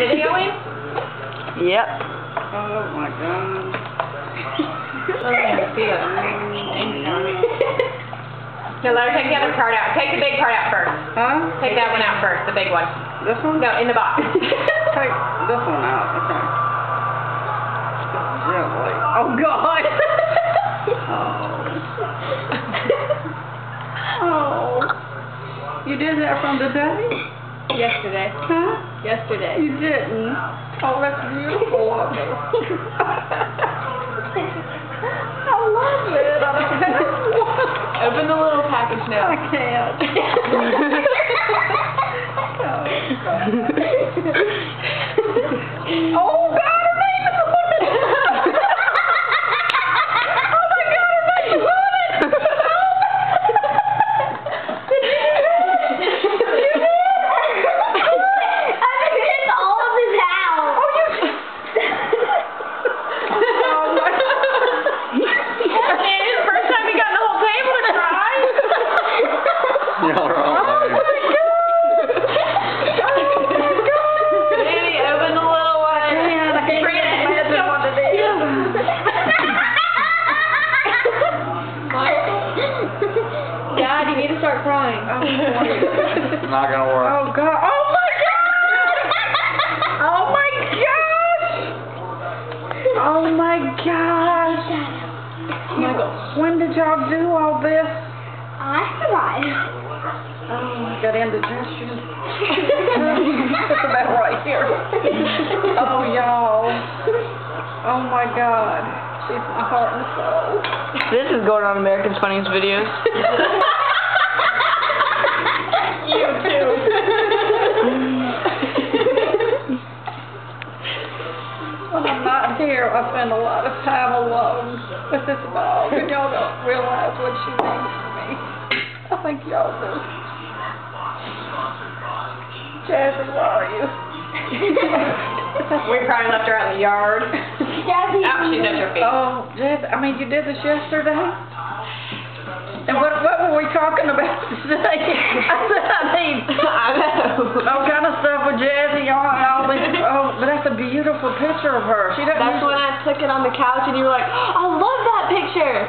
Did it go in? Yep. Oh my God. I don't even see it. No, let her take the other part out. Take the big part out first. Huh? Take that one out first, the big one. This one? No, in the box. Take this one out. Okay. Gently. Oh God. Oh. You did that from today? Yesterday. Huh? Yesterday. You didn't. Oh, that's beautiful of you. I love it. I don't have Open the little package now. I can't. Oh God, her name is on it. Oh my God, her name is on it. You need to start crying. Not gonna work. Oh God! Oh my God! Oh my gosh! Oh my gosh! Michael. When did y'all do all this? I forgot. Oh, I got indigestion. That's about right here. Oh y'all! Oh my God! She's my heart and soul. This is going on America's Funniest Videos. You too. When I'm not here, I spend a lot of time alone with this dog, and y'all don't realize what she means to me. I think y'all do. Jazzy, where are you? We probably left her out in the yard. Jazzy. Oh, she's at your feet. Oh, Jazzy, I mean, you did this yesterday? And what were we talking about today? I know. All kind of stuff with Jazzy on all these. Oh, but that's a beautiful picture of her. She doesn't. That's when I took it on the couch and you were like, I love that picture.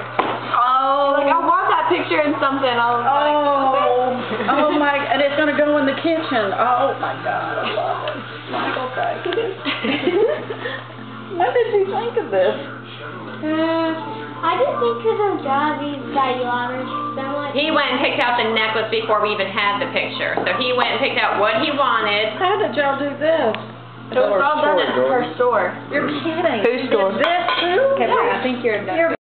Oh. Like, I want that picture in something. I was like, okay. Oh my! And it's gonna go in the kitchen. Oh my God, I love it. Michael, thank you. When did you think of this? I just think because of Jazzy's that you honored so much. He went and picked out the necklace before we even had the picture. So he went and picked out what he wanted. How did y'all do this? It was all done at her store. You're kidding. Whose store? This too? Okay, I think you're done.